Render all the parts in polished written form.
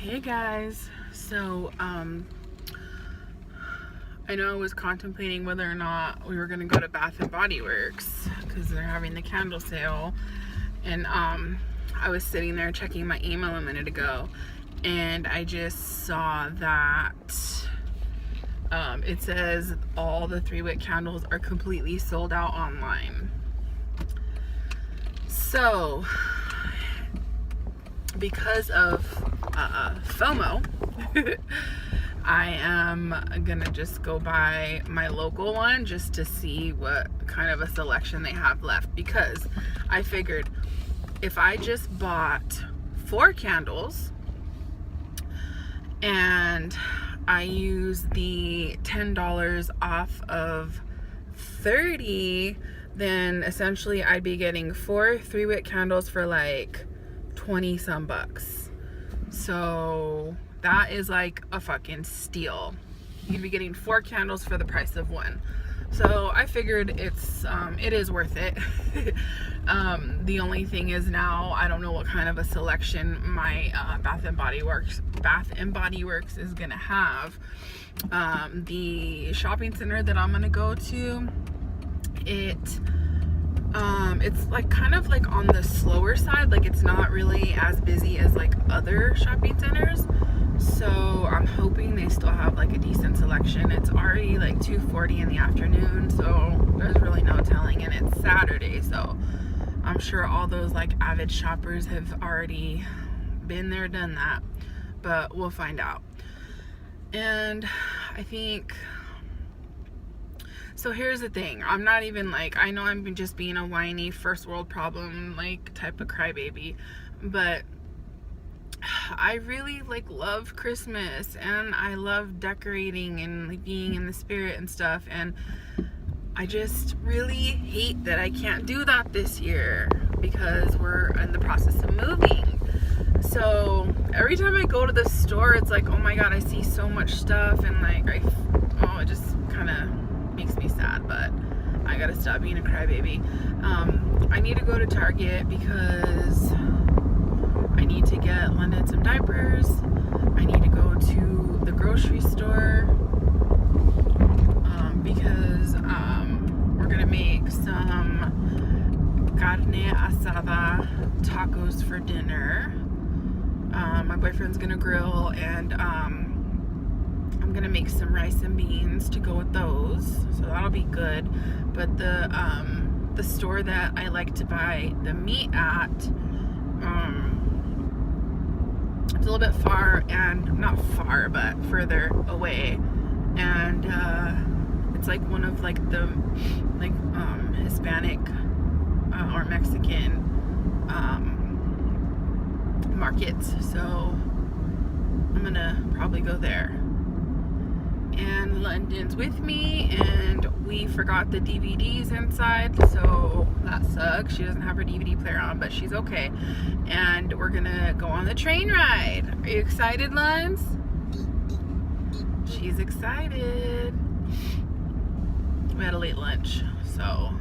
Hey guys, so I know I was contemplating whether or not we were gonna go to Bath and Body Works because they're having the candle sale, and I was sitting there checking my email a minute ago, and I just saw that it says all the 3-wick candles are completely sold out online. So because of FOMO, I am gonna just go by my local one just to see what kind of a selection they have left, because I figured if I just bought 4 candles and I use the $10 off of 30, then essentially I'd be getting 4 3-wick candles for like 20 some bucks. So that is like a fucking steal. You'd be getting 4 candles for the price of 1. So I figured it is worth it. The only thing is now I don't know what kind of a selection my Bath and Body Works is gonna have. The shopping center that I'm gonna go to, it's like kind of like on the slower side. Like it's not really as busy as like other shopping centers. So I'm hoping they still have like a decent selection. It's already like 2:40 in the afternoon, so there's really no telling, and it's Saturday, so I'm sure all those like avid shoppers have already been there, done that, but we'll find out. And I think, so here's the thing, I'm not even like, I know I'm just being a whiny first world problem like type of crybaby, but I really like love Christmas and I love decorating and like being in the spirit and stuff, and I just really hate that I can't do that this year because we're in the process of moving. So every time I go to the store, it's like, oh my god, I see so much stuff, and like it just kind of makes me sad, but I gotta stop being a crybaby. I need to go to Target because I need to get London some diapers. I need to go to the grocery store because we're gonna make some carne asada tacos for dinner. My boyfriend's gonna grill, and I'm gonna make some rice and beans to go with those, so that'll be good. But the store that I like to buy the meat at, it's a little bit far, and not far but further away, and it's like one of like the Hispanic or Mexican markets, so I'm gonna probably go there. And London's with me, and we forgot the DVDs inside, so that sucks. She doesn't have her DVD player on, but she's okay. And we're gonna go on the train ride. Are you excited, Lons? She's excited. We had a late lunch, so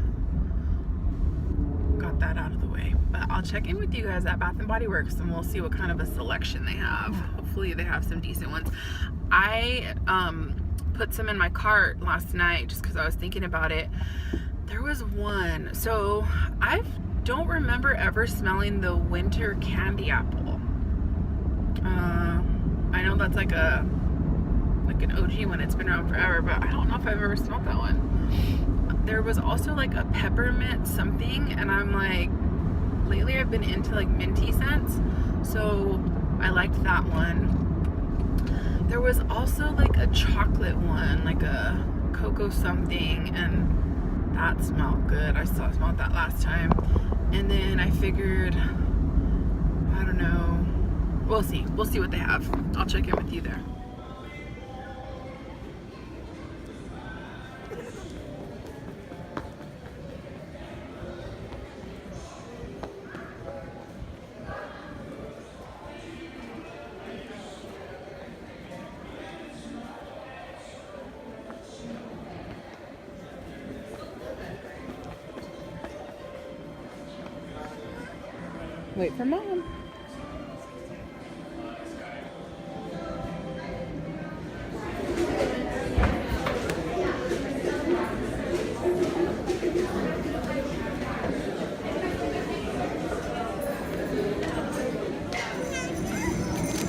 got that out of the way. But I'll check in with you guys at Bath and Body Works, and we'll see what kind of a selection they have. Hopefully they have some decent ones. I put some in my cart last night just because I was thinking about it. There was one. So I don't remember ever smelling the winter candy apple. I know that's like an OG one. It's been around forever, but I don't know if I've ever smelled that one. There was also like a peppermint something, and I'm like, lately I've been into like minty scents, so I liked that one. There was also like a chocolate one, like a cocoa something, and that smelled good. I smelled that last time. And then I figured, I don't know, we'll see what they have. I'll check in with you there. Wait for mom.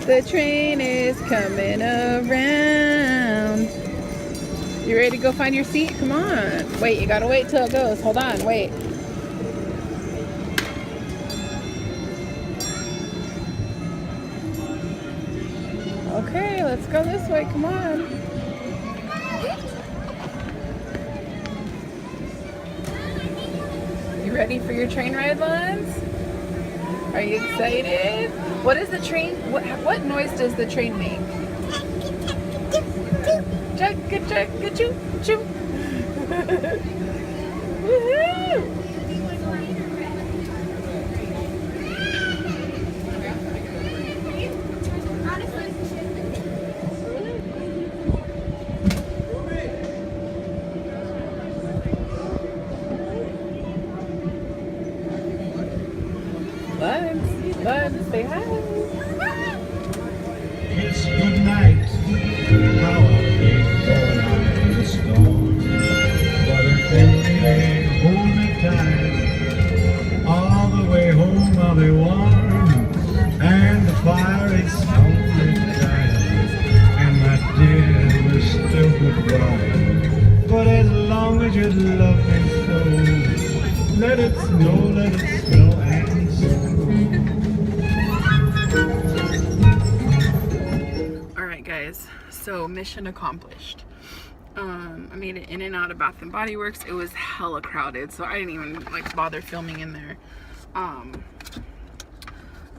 The train is coming around. You ready to go find your seat? Come on. Wait, you gotta wait till it goes. Hold on, wait. Okay, let's go this way. Come on. You ready for your train ride, Lance? Are you excited? What is the train? What noise does the train make? Chugga chugga choo choo. Woohoo! Bud, say hi. It's good night. How are they going out in the storm? But if they hold me tight, all the way home I'll be warm, and the fire is softly dying, and my dear, we're still goodbye. But as long as you love me so, let it snow, and so. Alright guys, so mission accomplished. I made it in and out of Bath and Body Works. It was hella crowded, so I didn't even like bother filming in there.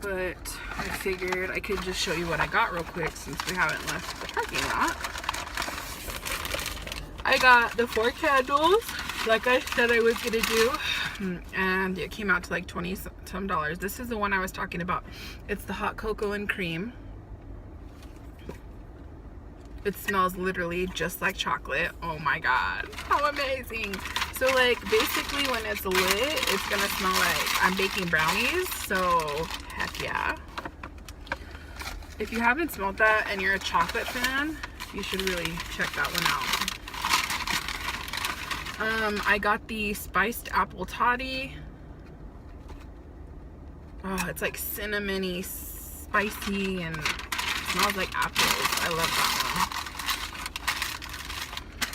But I figured I could just show you what I got real quick since we haven't left the parking lot. I got the 4 candles like I said I was gonna do, and it came out to like $20 some. This is the one I was talking about. It's the hot cocoa and cream. It smells literally just like chocolate. Oh my god, how amazing. So like basically when it's lit, it's gonna smell like I'm baking brownies, so heck yeah. If you haven't smelled that and you're a chocolate fan, you should really check that one out. I got the spiced apple toddy. Oh, it's like cinnamony, spicy, and smells like apples. I love that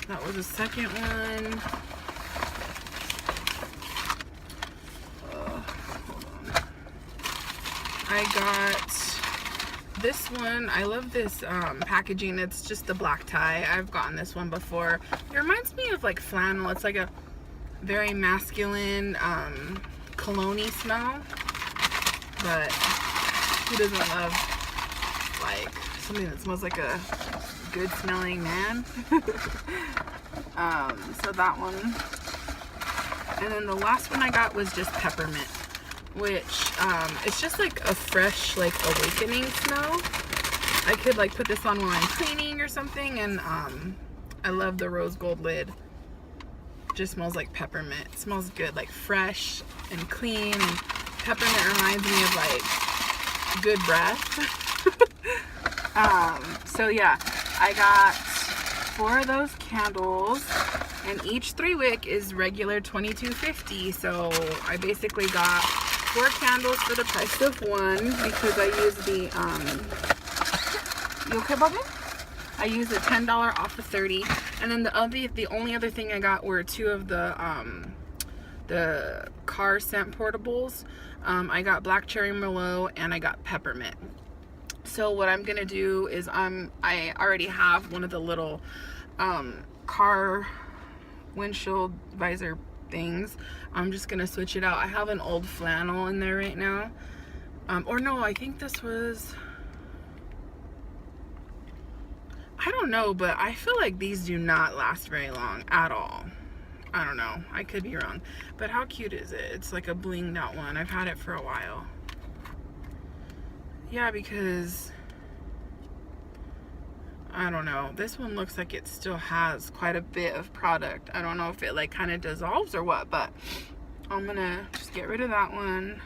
one. That was the second one. Hold on. I got this one. I love this packaging. It's just the black tie. I've gotten this one before. It reminds me of like flannel. It's like a very masculine cologne-y smell. But who doesn't love like something that smells like a good smelling man? So that one. And then the last one I got was just peppermint, which it's just like a fresh like awakening smell. I could like put this on while I'm cleaning or something, and I love the rose gold lid. Just smells like peppermint. It smells good, like fresh and clean, and peppermint reminds me of like good breath. So yeah, I got 4 of those candles, and each 3-wick is regular $22.50. So I basically got 4 candles for the price of 1 because I used the you okay, Bobby? I used a $10 off of 30, and then the only other thing I got were 2 of the car scent portables. I got black cherry merlot and I got peppermint. So what I'm gonna do is I already have one of the little car windshield visor things. I'm just gonna switch it out. I have an old flannel in there right now, or no, I think this was, I don't know, but I feel like these do not last very long at all. I don't know, I could be wrong, but how cute is it? It's like a blinged out one. I've had it for a while. Yeah, because I don't know, this one looks like it still has quite a bit of product. I don't know if it like kind of dissolves or what, but I'm gonna just get rid of that one,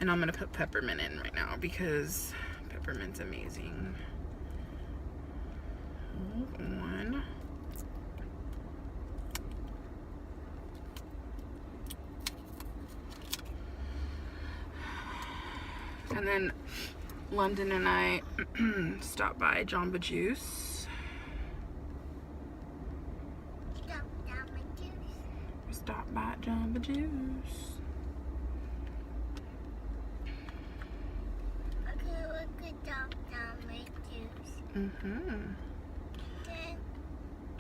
and I'm gonna put peppermint in right now because peppermint's amazing. Hold on. And then London and I stopped by Jamba Juice. Stopped by Jamba Juice. Okay, we could stop Jamba Juice.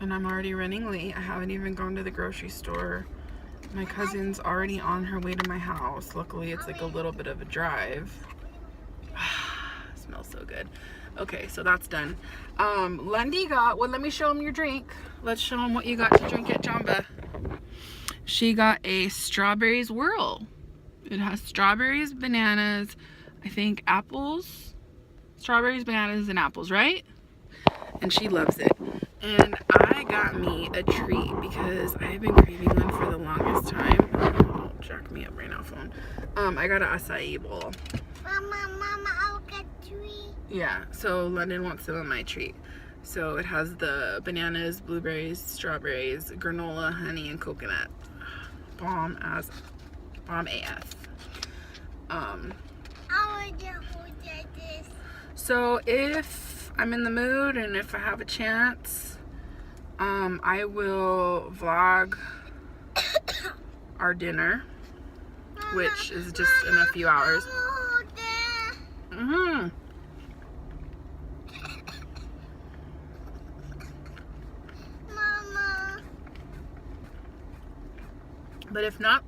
And I'm already running late. I haven't even gone to the grocery store. My cousin's already on her way to my house. Luckily, it's like a little bit of a drive. Smells so good. Okay, so that's done. Lundy got, well, let me show him your drink. Let's show him what you got to drink at Jamba. She got a strawberries whirl. It has strawberries, bananas, I think apples. Strawberries, bananas, and apples, right? And she loves it. And I got me a treat because I've been craving one for the longest time. Don't jack me up right now, phone. I got an acai bowl. Mama, I'll get treat. Yeah, so London wants some of my treat. So it has the bananas, blueberries, strawberries, granola, honey, and coconut. Bomb AF. I would hold this. So if I'm in the mood and if I have a chance, I will vlog our dinner, which is just in a few hours. Mama. But if not,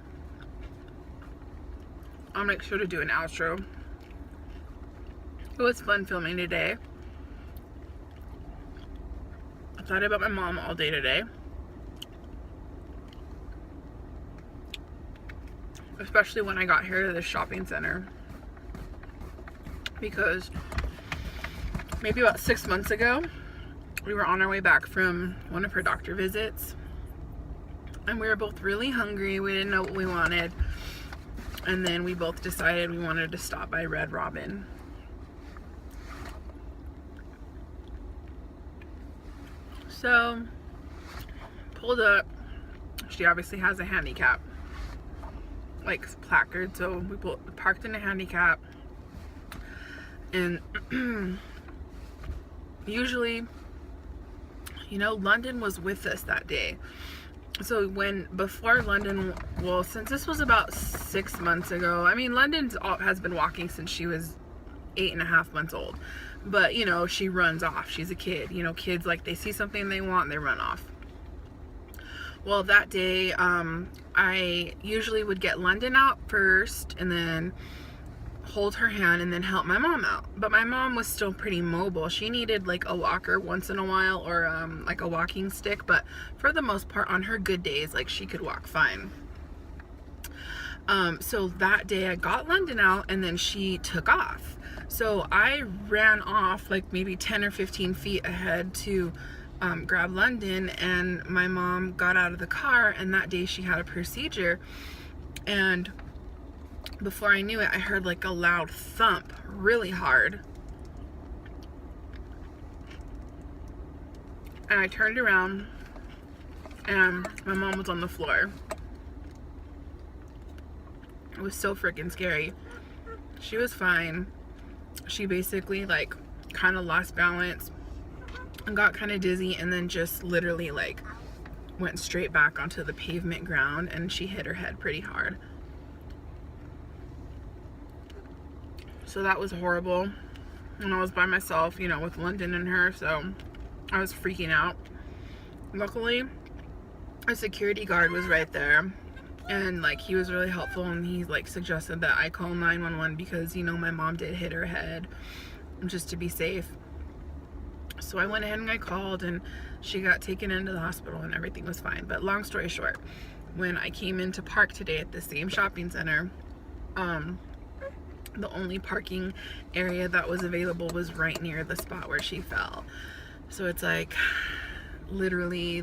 I'll make sure to do an outro. It was fun filming today. I thought about my mom all day today. Especially when I got here to the shopping center. Because maybe about 6 months ago, we were on our way back from one of her doctor visits. And we were both really hungry. We didn't know what we wanted. And then we both decided we wanted to stop by Red Robin. So, pulled up. She obviously has a handicap, like placard. So we parked in a handicap. And usually, you know, London was with us that day. So before London, well, since this was about 6 months ago, I mean, London has been walking since she was 8.5 months old. But, you know, she runs off. She's a kid. You know, kids, like, they see something they want, they run off. Well, that day, I usually would get London out first and then hold her hand and then help my mom out. But my mom was still pretty mobile. She needed, like, a walker once in a while or, like, a walking stick. But for the most part, on her good days, like, she could walk fine. So that day, I got London out and then she took off. So I ran off like maybe 10 or 15 feet ahead to grab London, and my mom got out of the car, and that day she had a procedure, and before I knew it, I heard like a loud thump really hard, and I turned around and my mom was on the floor. It was so freaking scary. She was fine. She basically like kind of lost balance and got kind of dizzy, and then just literally like went straight back onto the pavement ground, and she hit her head pretty hard. So that was horrible. And I was by myself, you know, with London and her, so I was freaking out. Luckily, a security guard was right there, and like he was really helpful, and he like suggested that I call 911 because, you know, my mom did hit her head, just to be safe. So I went ahead and I called, and she got taken into the hospital and everything was fine. But long story short, when I came into park today at the same shopping center, the only parking area that was available was right near the spot where she fell. So it's like literally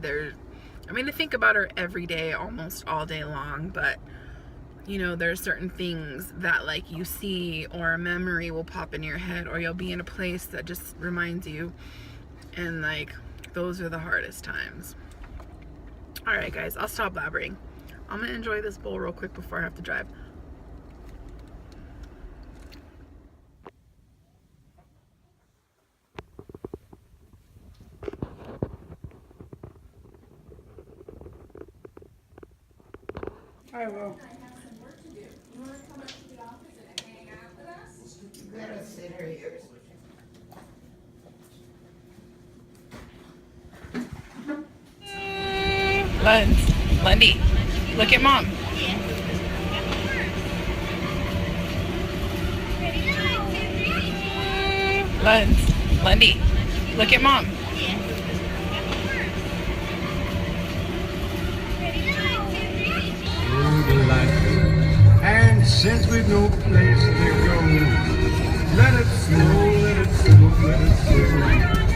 I mean, I think about her every day, almost all day long, but you know, there's certain things that like you see, or a memory will pop in your head, or you'll be in a place that just reminds you, and like those are the hardest times. All right guys, I'll stop blabbering. I'm gonna enjoy this bowl real quick before I have to drive. I will. Let us sit here. Lundy, look at mom. Lundy, look at mom. And since we've no place to go, let it snow, let it snow, let it snow.